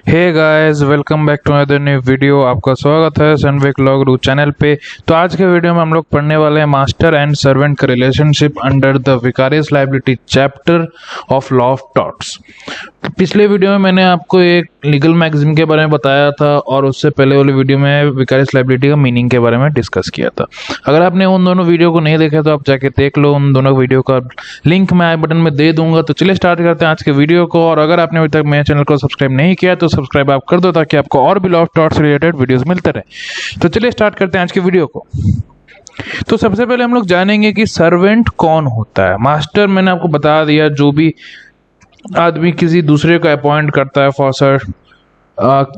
Hey guys, welcome back to another new video. आपका स्वागत है सनविक लॉ गुरु चैनल पे। तो आज के वीडियो में हम लोग पढ़ने वाले हैं मास्टर एंड सर्वेंट का relationship under the vicarious liability chapter of law of torts. पिछले वीडियो में मैंने आपको एक लीगल मैगजीन के बारे में बताया था और उससे पहले वाली वीडियो में विकारियस लायबिलिटी का मीनिंग के बारे में डिस्कस किया था। अगर आपने उन दोनों वीडियो को नहीं देखा तो आप जाके देख लो, उन दोनों वीडियो का लिंक मैं आई बटन में दे दूंगा। तो चलिए स्टार्ट करते हैं आज के वीडियो को। और अगर आपने अभी तक मेरे चैनल को सब्सक्राइब नहीं किया तो सब्सक्राइब आप कर दो ताकि आपको और भी law of torts related videos मिलते रहे। तो चलिए स्टार्ट करते हैं आज के वीडियो को। तो सबसे पहले हम लोग जानेंगे कि सर्वेंट कौन होता है। मास्टर मैंने आपको बता दिया, जो भी आदमी किसी दूसरे को अपॉइंट करता है फॉर सर,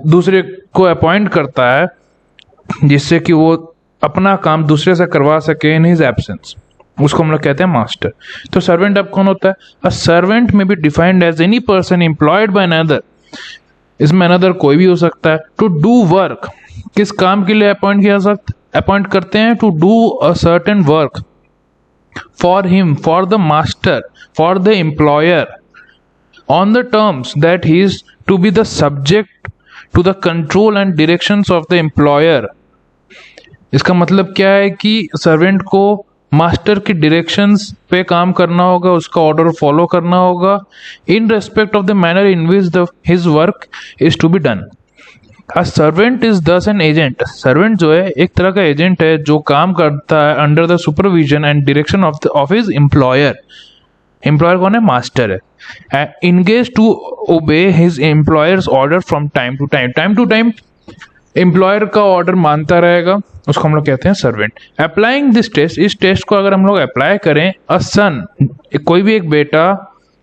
दूसरे को अपॉइंट करता है जिससे कि वो अपना काम दूसरे से करवा सके इन हिज एब्सेंस, उसको हम लोग कहते हैं मास्टर। तो सर्वेंट अब कौन होता है? A servant may be defined as any person employed by another. इसमें अनदर कोई भी हो सकता है। टू डू वर्क, किस काम के लिए अपॉइंट करते हैं? To do a certain work for him, for the master, for the employer on the terms that he is to be the subject to the control and directions of the employer। इसका मतलब क्या है कि servant को master की directions पे काम करना होगा, उसका ऑर्डर फॉलो करना होगा in respect of the manner in which his work is to be done. A servant is thus an agent। Servant जो है एक तरह का एजेंट है जो काम करता है under the supervision and direction of his employer. Employer कौन है? मास्टर है। Engage to obey his employer's order from time to time. Time to time employer का ऑर्डर मानता रहेगा, उसको हम लोग कहते हैं सर्वेंट। अप्लाइंग दिस टेस्ट, इस टेस्ट को अगर हम लोग अप्लाई करें, अ सन, कोई भी एक बेटा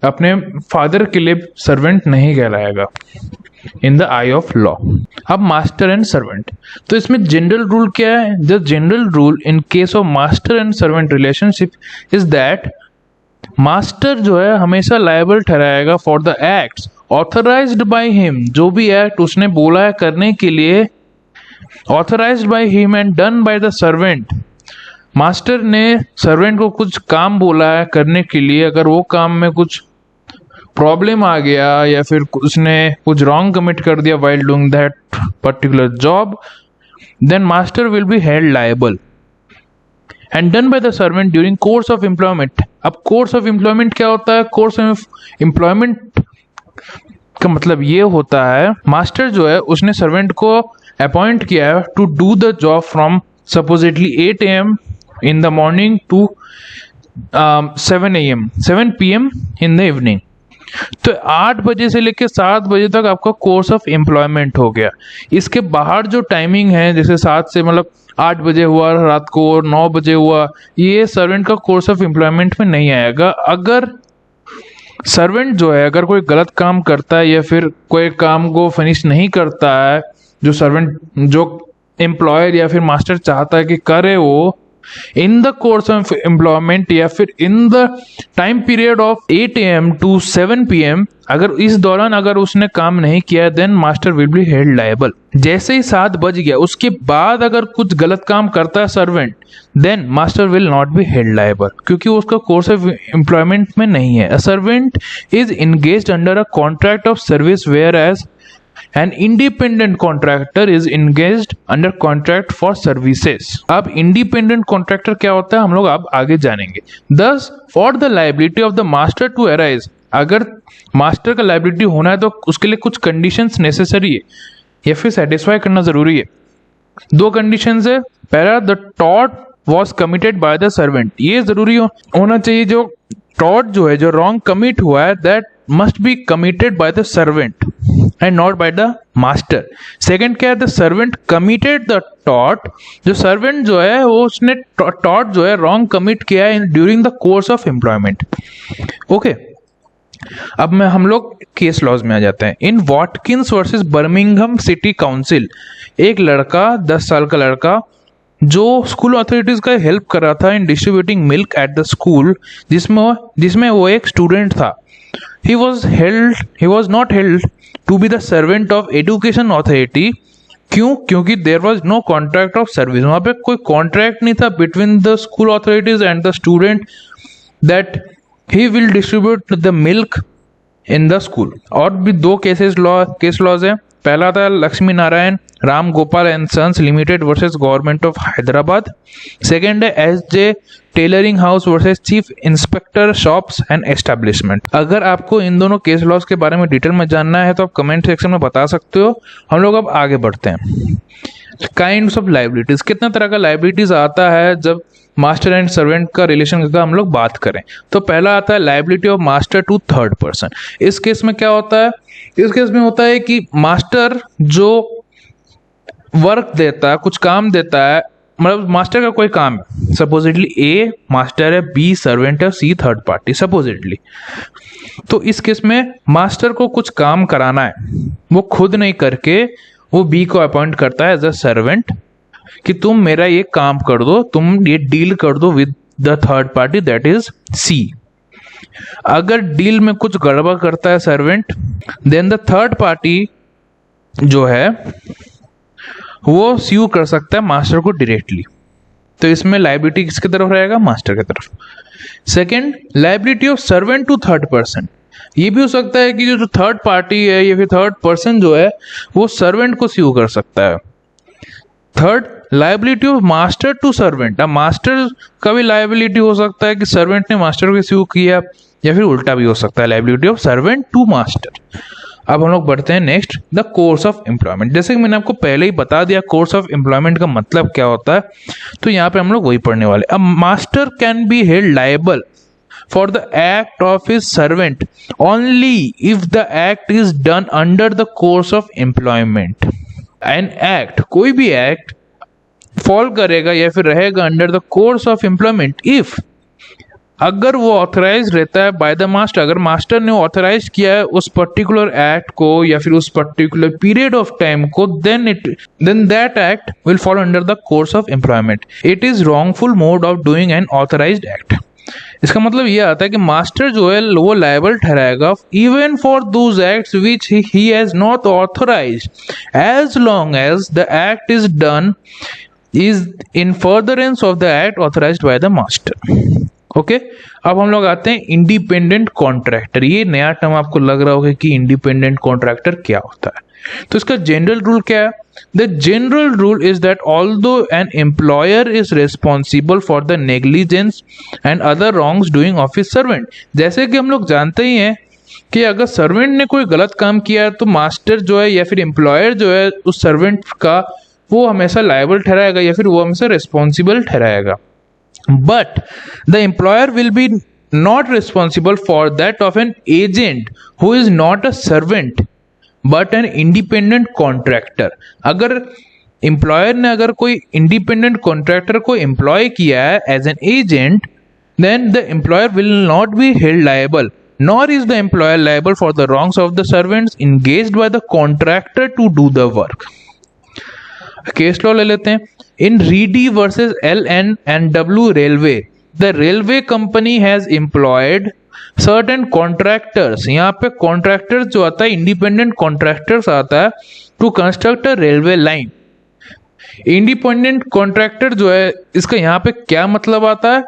अपने फादर के लिए सर्वेंट नहीं कहलाएगा in the eye of law. अब मास्टर एंड सर्वेंट, तो इसमें जनरल रूल क्या है? The general rule in case of master and servant relationship is that master जो है हमेशा लायबल ठहराएगा for the acts authorised by him. जो भी एक्ट उसने बोला है करने के लिए, authorised by him and done by the servant. Master ने सर्वेंट को कुछ काम बोला है करने के लिए, अगर वो काम में कुछ प्रॉब्लम आ गया या फिर उसने कुछ रॉन्ग कमिट कर दिया while doing that particular job, then master will be held liable and done by the servant during course of employment। अब course of employment क्या होता है? course of employment का मतलब ये होता है, मास्टर जो है उसने सर्वेंट को अपॉइंट किया है to do the job from supposedly 8 AM in the morning to 7 PM in the evening। तो 8 बजे से लेकर 7 बजे तक आपका कोर्स ऑफ एम्प्लॉयमेंट हो गया। इसके बाहर जो टाइमिंग है, जैसे 7 से मतलब 8 बजे हुआ रात को और 9 बजे हुआ, ये सर्वेंट का कोर्स ऑफ एम्प्लॉयमेंट में नहीं आएगा। अगर सर्वेंट जो है अगर कोई गलत काम करता है या फिर कोई काम को फिनिश नहीं करता है जो एम्प्लॉयर या फिर मास्टर चाहता है कि करे, वो in the course of employment या फिर in the time period of 8 AM to 7 PM, अगर इस दौरान अगर उसने काम नहीं किया, then master will be held liable. जैसे ही 7 बज गया उसके बाद अगर कुछ गलत काम करता है servant, then master will not be held liable, क्योंकि उसका कोर्स ऑफ एम्प्लॉयमेंट में नहीं है। A servant is engaged under a contract of service whereas An independent contractor is engaged under contract for services। अब independent contractor क्या होता है हम लोग अब आगे जानेंगे। Thus for the liability of the master to arise, अगर मास्टर का लाइबिलिटी होना है तो उसके लिए कुछ कंडीशंस नेसेसरी है या फिर सेटिस्फाई करना जरूरी है। 2 कंडीशंस है। पहला, the tort was committed by the servant, ये जरूरी होना चाहिए। जो टॉर्ट जो है, जो रॉन्ग कमिट हुआ है, that must be committed by the servant and not bye the master. Second क्या है? The servant committed the tort, जो सर्वेंट जो है वो उसने टॉर्ट जो है रॉन्ग कमिट किया है during the course of employment. Okay, अब में हम लोग केस लॉज में आ जाते हैं। In Watkins versus Birmingham City Council, एक लड़का 10 साल का लड़का जो स्कूल अथॉरिटीज का हेल्प कर रहा था in distributing milk at the school, जिसमें वो एक स्टूडेंट था। he was not held to be the servant of education authority। क्यों? क्योंकि there was no contract of service, वहां पे कोई कॉन्ट्रैक्ट नहीं था between the school authorities and the student that he will distribute the milk in the school. और भी 2 case laws है। पहला था Lakshmi Narayan Ram Gopal and Sons Limited versus Government of Hyderabad. Second है SJ. Tailoring House versus Chief Inspector Shops and Establishment. अगर आपको इन दोनों case laws के बारे में डिटेल में जानना है तो आप कमेंट सेक्शन में बता सकते हो। हम लोग अब आगे बढ़ते हैं। काइंड्स ऑफ लाइबिलिटीज, कितना तरह का लाइबिलिटीज आता है जब मास्टर एंड सर्वेंट का रिलेशन का हम लोग बात करें। तो पहला आता है liability of master to third person. इस केस में क्या होता है, इस केस में होता है कि मास्टर जो वर्क देता है, कुछ काम देता है, मतलब मास्टर का कोई काम है, सपोजिटली ए मास्टर है, बी सर्वेंट है, सी थर्ड पार्टी सपोजिटली। तो इस केस में मास्टर को कुछ काम कराना है, वो खुद नहीं करके वो बी को अपॉइंट करता है एज अ सर्वेंट कि तुम मेरा ये काम कर दो, तुम ये डील कर दो with the third party that is C. अगर डील में कुछ गड़बड़ करता है servant, then the third party जो है वो स्यू कर सकता है मास्टर को डायरेक्टली। तो इसमें लायबिलिटी किसकी तरफ रहेगा, मास्टर की तरफ। Second, liability of servant to third person. ये भी हो सकता है कि जो थर्ड पार्टी है या फिर थर्ड पर्सन जो है वो सर्वेंट को स्यू कर सकता है। Third, liability of master to servant. अब मास्टर का भी लायबिलिटी हो सकता है कि सर्वेंट ने मास्टर को स्यू किया, या फिर उल्टा भी हो सकता है, liability of servant to master. अब हम लोग बढ़ते हैं next, the course of employment. जैसे कि मैंने आपको पहले ही बता दिया कोर्स ऑफ एम्प्लॉयमेंट का मतलब क्या होता है, तो यहाँ पे हम लोग वही पढ़ने वाले। अब master can be held liable for the act of his servant only if the act is done under the course of employment. An act, कोई भी act फॉल करेगा या फिर रहेगा under the course of employment if, अगर वो authorise रहता है बाय द मास्टर, अगर मास्टर ने ऑथराइज किया है उस पर्टिकुलर एक्ट को या फिर उस पर्टिकुलर पीरियड ऑफ टाइम को, then that act will fall under the course of employment. It is wrongful mode of doing an authorized act. इसका मतलब ये आता है कि मास्टर जो है वो लायबल ठहराएगा even for those acts which he has not authorised as long as the act is done is in furtherance of the act authorised by the master. Okay, अब हम लोग आते हैं इंडिपेंडेंट कॉन्ट्रैक्टर। ये नया टर्म आपको लग रहा होगा कि इंडिपेंडेंट कॉन्ट्रैक्टर क्या होता है। तो इसका जनरल रूल क्या है? The general rule is that although an employer is responsible for the negligence and other wrongs doing of his servant, जैसे कि हम लोग जानते ही हैं कि अगर सर्वेंट ने कोई गलत काम किया है तो मास्टर जो है या फिर एम्प्लॉयर जो है उस सर्वेंट का वो हमेशा लायबल ठहराएगा या फिर वो हमेशा रिस्पॉन्सिबल ठहराएगा। But the employer will be not responsible for that of an agent who is not a servant but an independent contractor. अगर एम्प्लॉयर ने अगर कोई इंडिपेंडेंट कॉन्ट्रैक्टर को एम्प्लॉय किया है as an agent, then the employer will not be held liable nor is the employer liable for the wrongs of the servants engaged by the contractor to do the work. Case law ले लेते हैं। In Reedie versus L&W railway, the railway company has employed certain contractors. यहाँ पे contractors जो आता है independent contractors आता है to construct a railway line. Independent contractor जो है इसका यहाँ पे क्या मतलब आता है,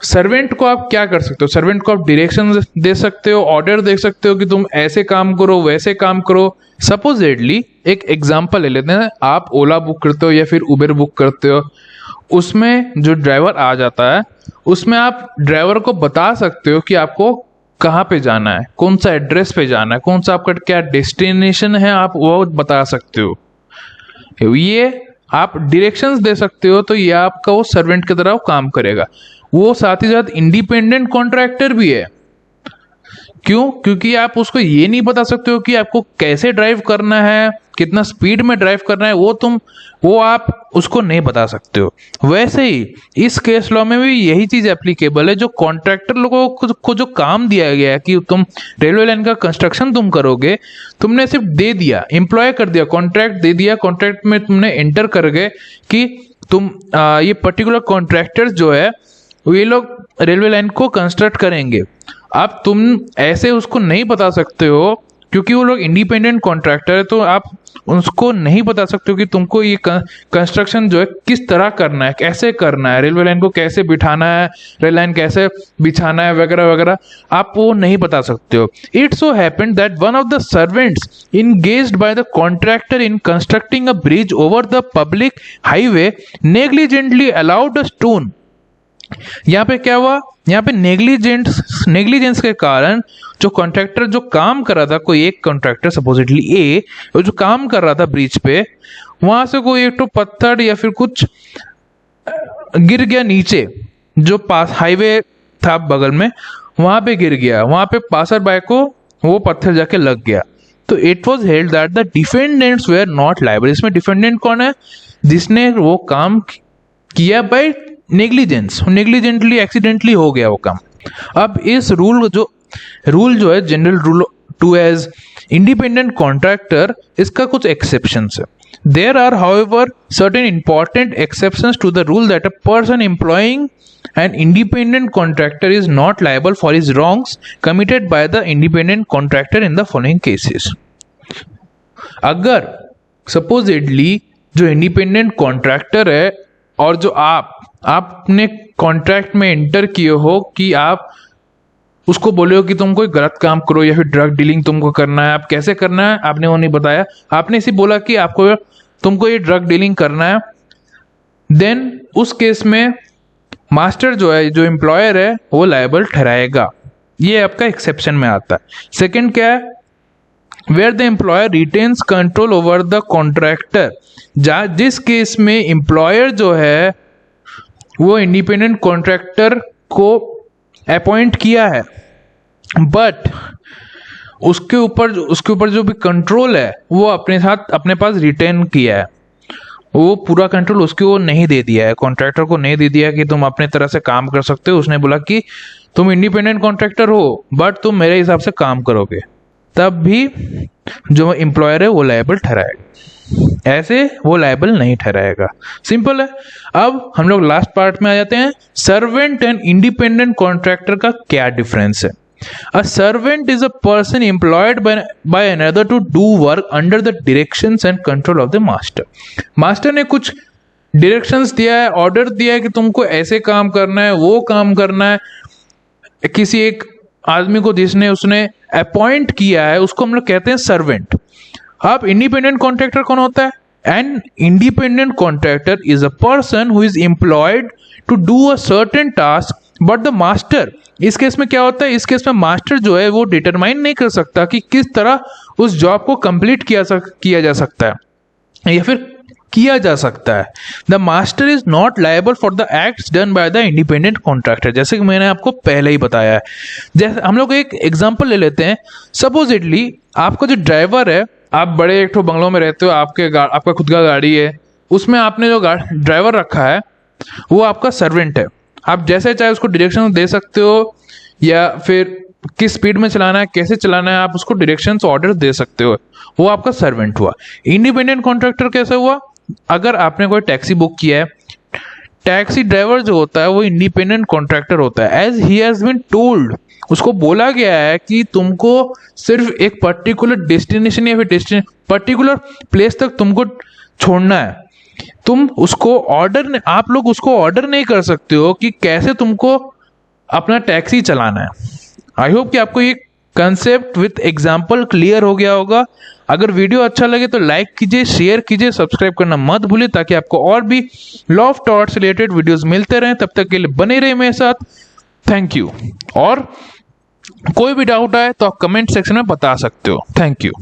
सर्वेंट को आप क्या कर सकते हो, सर्वेंट को आप डायरेक्शन दे सकते हो, ऑर्डर दे सकते हो कि तुम ऐसे काम करो वैसे काम करो। सपोजिटली एक एग्जांपल ले लेते हैं, आप ओला बुक करते हो या फिर उबर बुक करते हो, उसमें जो ड्राइवर आ जाता है उसमें आप ड्राइवर को बता सकते हो कि आपको कहाँ पे जाना है, कौन सा एड्रेस पे जाना है, कौन सा आपका क्या डेस्टिनेशन है, आप वो बता सकते हो। ये आप डायरेक्शंस दे सकते हो, तो ये आपका वो सर्वेंट की तरह काम करेगा। वो साथ ही साथ इंडिपेंडेंट कॉन्ट्रैक्टर भी है। क्यों? क्योंकि आप उसको ये नहीं बता सकते हो कि आपको कैसे ड्राइव करना है, कितना स्पीड में ड्राइव करना है, वो आप उसको नहीं बता सकते हो। वैसे ही इस केस लॉ में भी यही चीज एप्लीकेबल है। जो कॉन्ट्रैक्टर लोगों को जो काम दिया गया है कि तुम रेलवे लाइन का कंस्ट्रक्शन तुम करोगे, तुमने सिर्फ दे दिया, एम्प्लॉय कर दिया, कॉन्ट्रैक्ट दे दिया, कॉन्ट्रैक्ट में तुमने एंटर कर गए कि तुम ये पर्टिकुलर कॉन्ट्रैक्टर्स जो है ये लोग रेलवे लाइन को कंस्ट्रक्ट करेंगे। अब तुम ऐसे उसको नहीं बता सकते हो क्योंकि वो लोग इंडिपेंडेंट कॉन्ट्रैक्टर है, तो आप उसको नहीं बता सकते हो कि तुमको ये कंस्ट्रक्शन जो है किस तरह करना है, कैसे करना है, रेलवे लाइन को कैसे बिठाना है, रेल लाइन कैसे बिछाना है, वगैरह वगैरह, आप वो नहीं बता सकते हो। It so happened that one of the servants engaged by the contractor in constructing a bridge over the public highway negligently allowed a stone। यहाँ पे क्या हुआ, यहाँ पे नेग्लिजेंस के कारण जो कॉन्ट्रैक्टर जो काम कर रहा था, कोई एक कॉन्ट्रैक्टर सपोजिटली ए, वो जो काम कर रहा था ब्रिज पे, वहां से कोई एक तो पत्थर या फिर कुछ गिर गया नीचे, जो पास हाईवे था बगल में, वहां पे गिर गया, वहां पे पासर बाय को वो पत्थर जाके लग गया। तो it was held that the defendants were not liable. इसमें डिफेंडेंट कौन है, जिसने वो काम किया बाय नेग्लिजेंस, नेग्लिजेंटली एक्सीडेंटली हो गया वो काम। अब इस रूल जो है general rule 2 as independent contractor, इसका कुछ एक्सेप्शंस है। There are however certain important exceptions to the rule that a person employing an independent contractor is not liable for his wrongs committed by the independent contractor in the following cases। अगर supposedly जो independent contractor है और जो आपने contract में enter किए हो कि आप उसको बोले हो कि तुम कोई गलत काम करो या फिर ड्रग डीलिंग तुमको करना है, आप कैसे करना है आपने वो नहीं बताया, आपने इसी बोला कि तुमको ये ड्रग डीलिंग करना है, देन उस केस में मास्टर जो है, जो एम्प्लॉयर है, वो लायबल ठहराएगा। ये आपका एक्सेप्शन में आता है। सेकंड क्या है, where the employer retains control over the contractor, जिस केस में एम्प्लॉयर जो है वो इंडिपेंडेंट कॉन्ट्रैक्टर को अपॉइंट किया है, बट उसके ऊपर जो भी कंट्रोल है वो अपने पास रिटेन किया है, वो पूरा कंट्रोल उसको नहीं दे दिया है, कॉन्ट्रैक्टर को नहीं दे दिया कि तुम अपने तरह से काम कर सकते हो। उसने बोला कि तुम इंडिपेंडेंट कॉन्ट्रैक्टर हो बट तुम मेरे हिसाब से काम करोगे, तब भी जो एम्प्लॉयर है वो लायबल ठहराएगा, ऐसे वो लायबल नहीं ठहराएगा। सिंपल है। अब हम लोग लास्ट पार्ट में आ जाते हैं, सर्वेंट एंड इंडिपेंडेंट कॉन्ट्रैक्टर का क्या डिफरेंस है। A servant is a person employed by another to do work under the directions and control of the master। Master ने कुछ डायरेक्शंस दिया है, ऑर्डर दिया है कि तुमको ऐसे काम करना है, वो काम करना है। किसी एक आदमी को जिसने उसने अपॉइंट किया है, उसको हम लोग कहते हैं सर्वेंट। अब इंडिपेंडेंट कॉन्ट्रैक्टर कौन होता है? An independent contractor is a person who is employed to do a certain task, but the master, इस केस में क्या होता है, इस केस में मास्टर जो है वो डिटरमाइन नहीं कर सकता कि किस तरह उस जॉब को कंप्लीट किया जा सकता है या फिर किया जा सकता है। The master is not liable for the acts done by the independent contractor, जैसे कि मैंने आपको पहले ही बताया है। जैसे हम लोग एक एग्जांपल ले लेते हैं, सपोजिटली आपका जो ड्राइवर है, आप बड़े एक बंगलों में रहते हो, आपका खुद का गाड़ी है, उसमें आपने जो ड्राइवर रखा है वो आपका सर्वेंट है। आप जैसे चाहे उसको डायरेक्शन दे सकते हो, या फिर किस स्पीड में चलाना है, कैसे चलाना है, आप उसको डायरेक्शंस ऑर्डर दे सकते हो, वो आपका सर्वेंट हुआ। इंडिपेंडेंट कॉन्ट्रैक्टर कैसे हुआ? अगर आपने कोई टैक्सी बुक किया है, टैक्सी ड्राइवर जो होता है वो इंडिपेंडेंट कॉन्ट्रैक्टर होता है। As he has been told, उसको बोला गया है कि तुमको सिर्फ एक पर्टिकुलर डेस्टिनेशन या फिर पर्टिकुलर प्लेस तक तुमको छोड़ना है। आप लोग उसको ऑर्डर नहीं कर सकते हो कि कैसे तुमको अपना टैक्सी चलाना है। आई होप कि आपको ये कंसेप्ट विथ एग्जांपल क्लियर हो गया होगा। अगर वीडियो अच्छा लगे तो लाइक कीजिए, शेयर कीजिए, सब्सक्राइब करना मत भूलिए, ताकि आपको और भी law of torts related videos मिलते रहें। तब तक के लिए बने रहिए मेरे साथ। Thank you. और कोई भी डाउट आए तो आप कमेंट सेक्शन में बता सकते हो। Thank you.